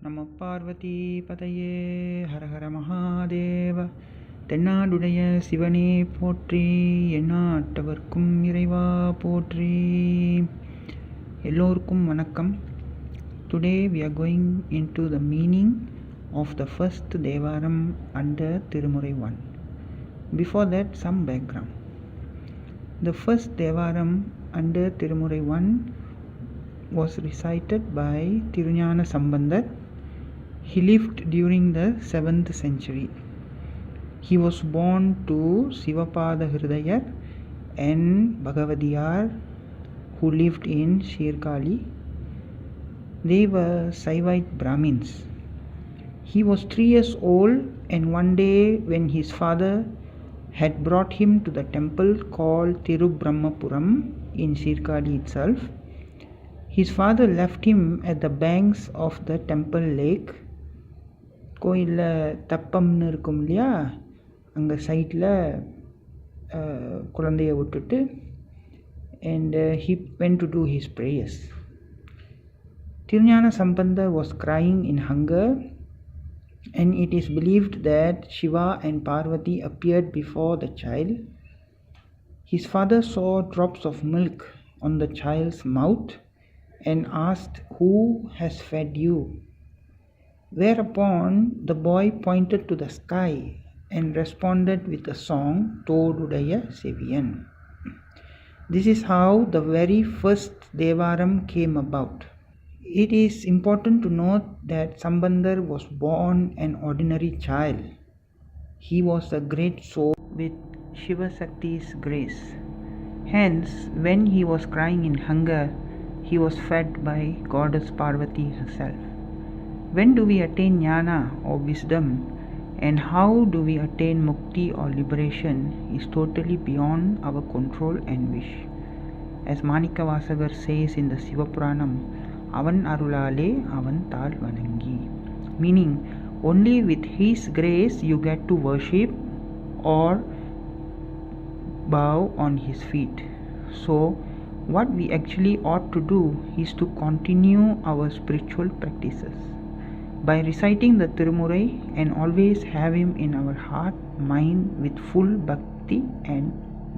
நம பார்வதி பதையே ஹர ஹர மகாதேவ. தென்னாடுடைய சிவனே போற்றி, எண்ணாட்டவர்க்கும் இறைவா போற்றி. எல்லோருக்கும் வணக்கம். Today we are going into the meaning of the first Thevaram under Tirumurai 1. Before that, some background. The first Thevaram under Tirumurai 1 was recited by Thiruñana Sambandar. He lived during the 7th century. He was born to Sivapada Hridayar and Bhagavadiyar, who lived in Shirkali. They were Saivite Brahmins. He was 3 years old, and one day when his father had brought him to the temple called Thirubrahmapuram in Shirkali itself, his father left him at the banks of the temple lake. கோயிலில் தப்பம்னு இருக்கும் இல்லையா, அங்கே சைட்டில் குழந்தைய விட்டுட்டு and he went to do his prayers. Thiruñana Sambandar was crying in hunger, and it is believed that Shiva and Parvati appeared before the child. His father saw drops of milk on the child's mouth and asked, "Who has fed you?" Whereupon the boy pointed to the sky and responded with the song Thodudaiya Seviyan. This is how the very first Thevaram came about. It is important to note that Sambandar was born an ordinary child. He was a great soul with Shiva Shakti's grace. Hence, when he was crying in hunger, he was fed by Goddess Parvati herself. When do we attain jnana or wisdom, and how do we attain mukti or liberation is totally beyond our control and wish. As Manikavasagar says in the Sivapuranam, Avan Arulale Avan Tal Vanangi, meaning only with his grace you get to worship or bow on his feet. So what we actually ought to do is to continue our spiritual practices by reciting the Tirumurai and always have him in our heart, mind with full bhakti and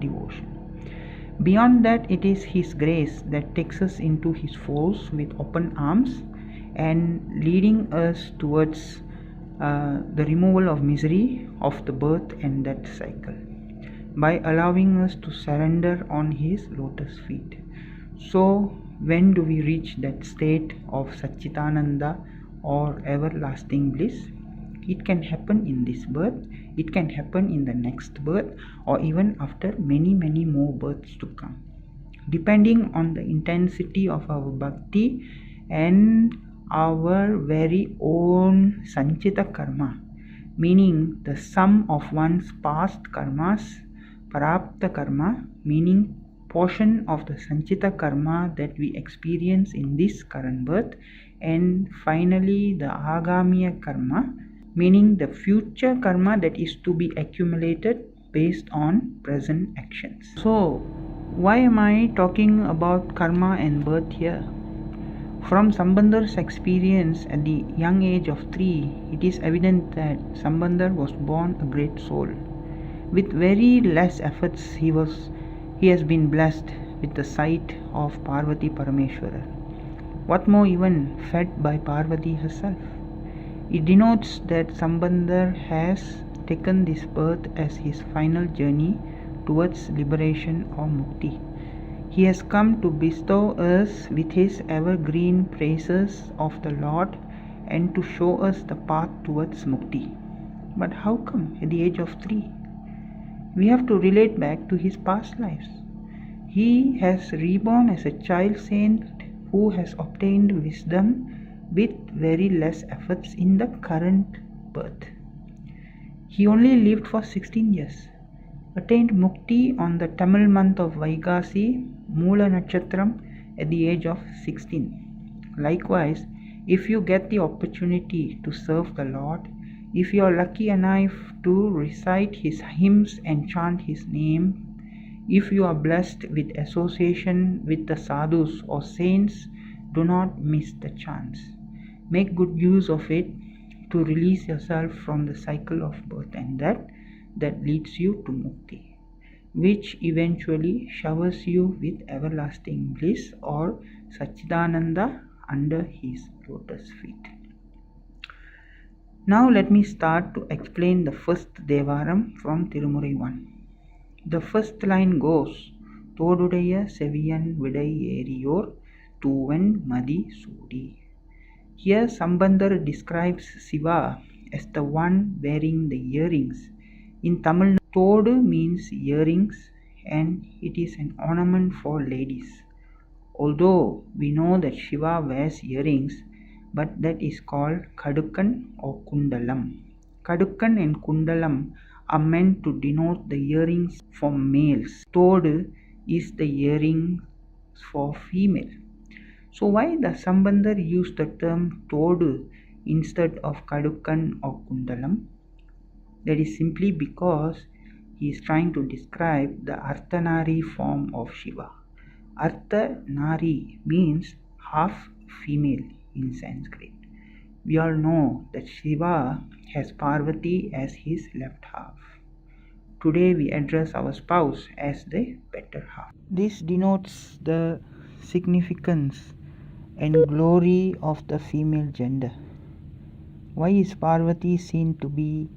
devotion. Beyond that, it is his grace that takes us into his folds with open arms and leading us towards the removal of misery of the birth and death cycle by allowing us to surrender on his lotus feet. So when do we reach that state of Satchitananda or everlasting bliss? It can happen in this birth, it can happen in the next birth, or even after many more births to come, depending on the intensity of our bhakti and our very own sanchita karma, meaning the sum of one's past karmas, prapta karma, meaning portion of the sanchita karma that we experience in this current birth, and finally the agamiya karma, meaning the future karma that is to be accumulated based on present actions. So why am I talking about karma and birth here? From Sambandar's experience at the young age of 3, it is evident that Sambandar was born a great soul. With very less efforts, he has been blessed with the sight of Parvati Parameshwara. What more, even fed by Parvati herself. It denotes that Sambandar has taken this birth as his final journey towards liberation or mukti. He has come to bestow us with his evergreen praises of the Lord and to show us the path towards mukti. But how come at the age of 3? We have to relate back to his past lives. He has reborn as a child saint who has obtained wisdom with very less efforts in the current birth. He only lived for 16 years, attained mukti on the Tamil month of Vaigasi, Moola Nakshatram, at the age of 16. Likewise, if you get the opportunity to serve the Lord, if you are lucky enough to recite his hymns and chant his name, if you are blessed with association with the sadhus or saints, do not miss the chance. Make good use of it to release yourself from the cycle of birth and that leads you to mukti, which eventually showers you with everlasting bliss or Satchidananda under his lotus feet. Now let me start to explain the first Thevaram from Tirumurai 1. The first line goes, Thodudaiya Seviyan Vidai Eriyor Tuvan Madi Sudi. Here Sambandar describes Shiva as the one wearing the earrings. In Tamil, Thodu means earrings and it is an ornament for ladies. Although we know that Shiva wears earrings, but that is called Kadukkan or Kundalam. Kadukkan and Kundalam are meant to denote the earrings for males. Thodu is the earrings for female. So why does Sambandar use the term Thodu instead of Kadukkan or Kundalam? That is simply because he is trying to describe the Arthanari form of Shiva. Arthanari means half female in Sanskrit. We all know that Shiva has Parvati as his left half. Today we address our spouse as the better half. This denotes the significance and glory of the female gender. Why is Parvati seen to be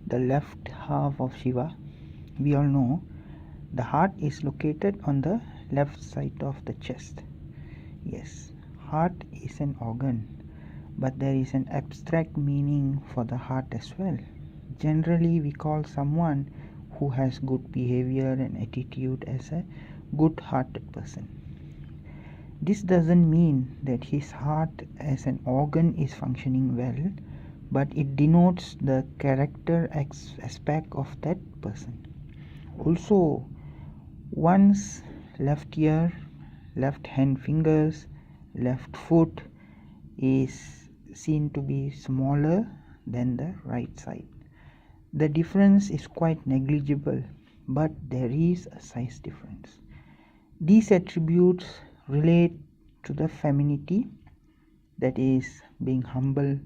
the left half of Shiva? We all know the heart is located on the left side of the chest. Yes, heart is an organ, but there is an abstract meaning for the heart as well. Generally, we call someone who has good behavior and attitude as a good-hearted person. This doesn't mean that his heart as an organ is functioning well, but it denotes the character aspect of that person. Also, one's left ear, left hand fingers, left foot is seen to be smaller than the right side. The difference is quite negligible, but there is a size difference. These attributes relate to the femininity, that is, being humble,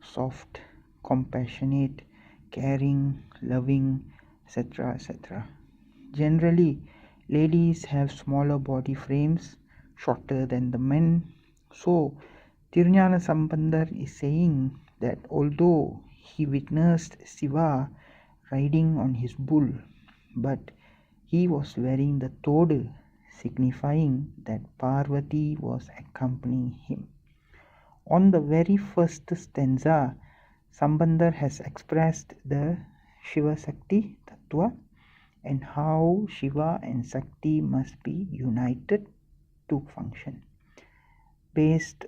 soft, compassionate, caring, loving, etc. etc. Generally, ladies have smaller body frames, shorter than the men. So, Tirunjana Sambandar is saying that although he witnessed Shiva riding on his bull, but he was wearing the Thodu, signifying that Parvati was accompanying him. On the very first stanza, Sambandar has expressed the Shiva Sakti Tattva and how Shiva and Sakti must be united to function. Based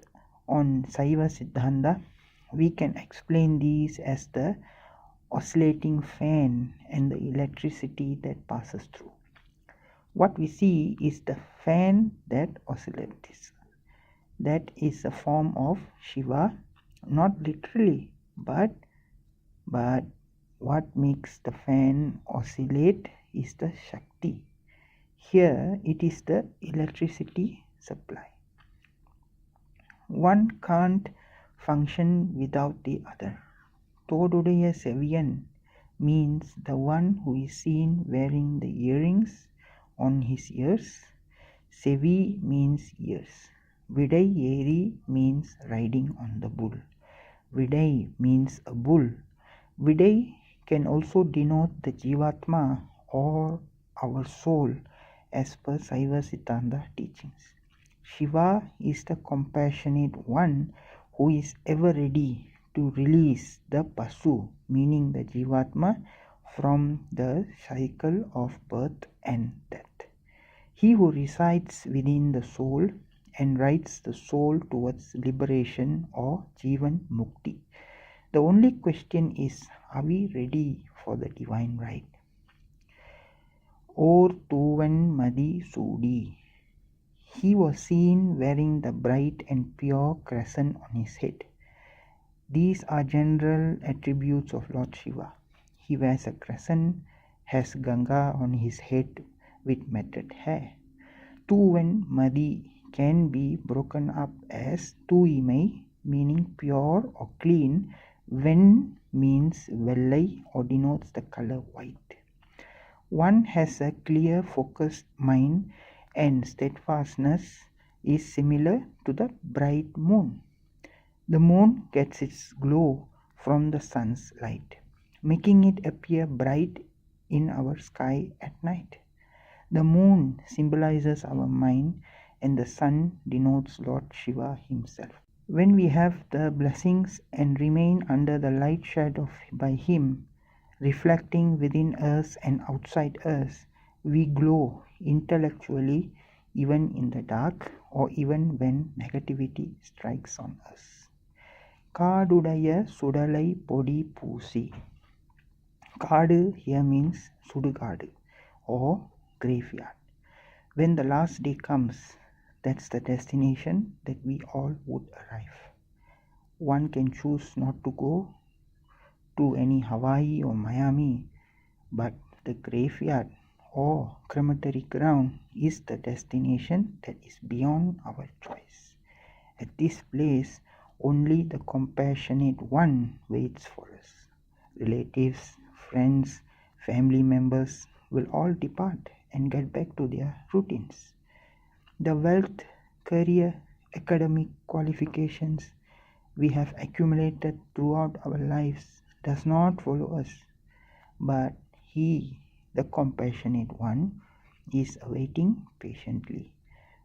on Saiva Siddhanta, we can explain these as the oscillating fan and the electricity that passes through. What we see is the fan that oscillates. That is a form of Shiva, not literally, but what makes the fan oscillate is the Shakti. Here it is the electricity supply. One can't function without the other. Thodudaiya Seviyan means the one who is seen wearing the earrings on his ears. Sevi means ears. Vidai Eri means riding on the bull. Vidai means a bull. Vidai can also denote the Jivatma or our soul as per Saiva Siddhanta teachings. Shiva is the compassionate one who is ever ready to release the Pasu, meaning the Jivatma, from the cycle of birth and death. He who resides within the soul and rides the soul towards liberation or Jivan Mukti. The only question is, are we ready for the divine ride? Or Tuvan Madi Sudi. He was seen wearing the bright and pure crescent on his head. These are general attributes of Lord Shiva. He wears a crescent, has Ganga on his head with matted hair. Tuvan Madi can be broken up as Tuimai, meaning pure or clean. Ven means vellai or denotes the color white. One has a clear focused mind, and steadfastness is similar to the bright moon. The moon gets its glow from the sun's light, making it appear bright in our sky at night. The moon symbolizes our mind, and the sun denotes Lord Shiva himself. When we have the blessings and remain under the light shed by him, reflecting within us and outside us, we glow intellectually even in the dark or even when negativity strikes on us. Thodudaiya Seviyan Poosi. Kadu here means Sudugadu or graveyard. When the last day comes, that's the destination that we all would arrive. One can choose not to go to any Hawaii or Miami, but the graveyard or crematory ground is the destination that is beyond our choice. At this place, only the compassionate one waits for us. Relatives, friends, family members will all depart and get back to their routines. The wealth, career, academic qualifications we have accumulated throughout our lives does not follow us, but He, the compassionate one, is awaiting patiently,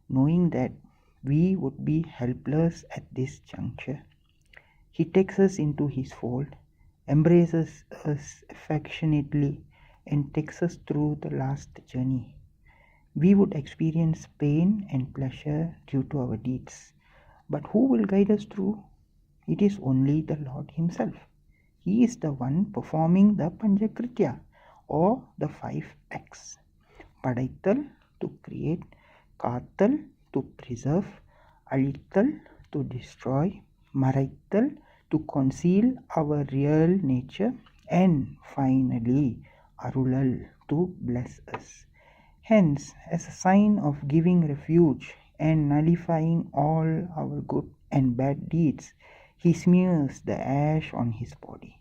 knowing that we would be helpless at this juncture. He takes us into His fold, embraces us affectionately, and takes us through the last journey. We would experience pain and pleasure due to our deeds, but who will guide us through? It is only the Lord Himself. He is the one performing the Panchakritya or the 5 acts. Padaithal, to create; Kaathal, to preserve; Alizhthal, to destroy; Maraithal, to conceal our real nature; and finally Arulal, to bless us. Hence, as a sign of giving refuge and nullifying all our good and bad deeds, He smears the ash on His body,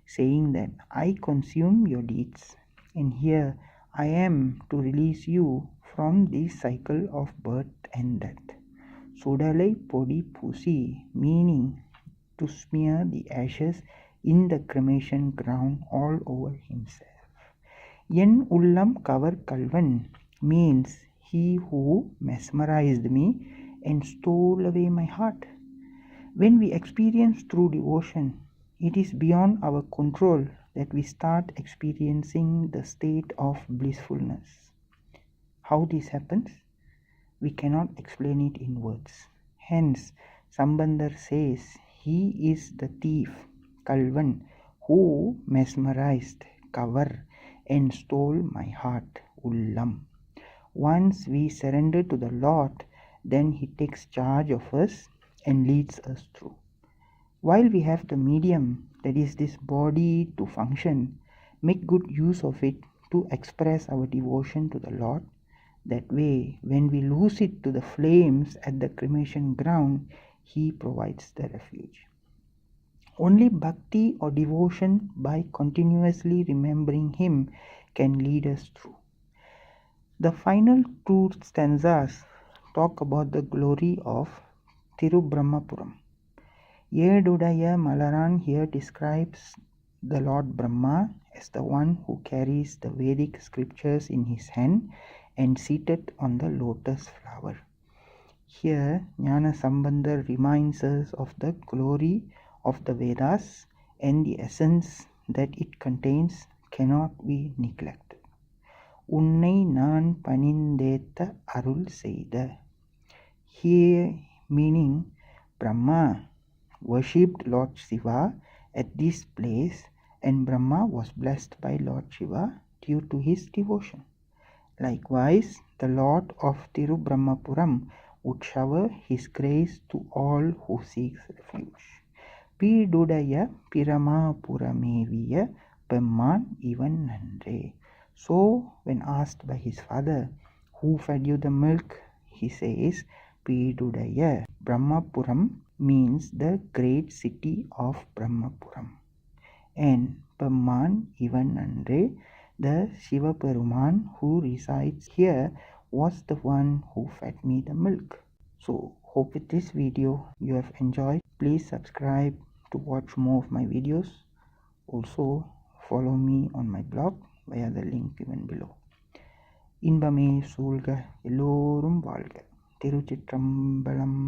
saying that I consume your deeds, and here I am to release you from this cycle of birth and death. Sudalai Podi Pusi, meaning to smear the ashes in the cremation ground all over himself. Yen Ullam Kavar Kalvan means he who mesmerized me and stole away my heart. When we experience true devotion, it is beyond our control that we start experiencing the state of blissfulness. How this happens? We cannot explain it in words. Hence, Sambandar says he is the thief, Kalvan, who mesmerized, Kavar, and stole my heart, Ullam. Once we surrender to the Lord, then He takes charge of us and leads us through. While we have the medium, that is this body, to function, make good use of it to express our devotion to the Lord. That way, when we lose it to the flames at the cremation ground, He provides the refuge. Only bhakti or devotion by continuously remembering Him can lead us through. The final 2 stanzas talk about the glory of Thirubrahmapuram. Thodudaiya Malaran here describes the Lord Brahma as the one who carries the Vedic scriptures in his hand and seated on the lotus flower. Here, Jnana Sambandar reminds us of the glory of the Vedas, and the essence that it contains cannot be neglected. Unnai naan panindeta arul seida. Here, meaning Brahma worshipped Lord Shiva at this place, and Brahma was blessed by Lord Shiva due to his devotion. Likewise, the Lord of Thirubrahmapuram would shower his grace to all who seek refuge. Pidudaya Piramapurameviya Pemman even Nandre. So, when asked by his father, who fed you the milk? He says, Pidudaiya. Brahmapuram means the great city of Brahmapuram. And Pamman Ivanandre, the Shivaperuman who resides here, was the one who fed me the milk. So hope with this video you have enjoyed. Please subscribe to watch more of my videos. Also follow me on my blog via the link given below. இன்பமே சூழ்க எல்லோரும் வாழ்க. திருச்சிற்றம்பலம்.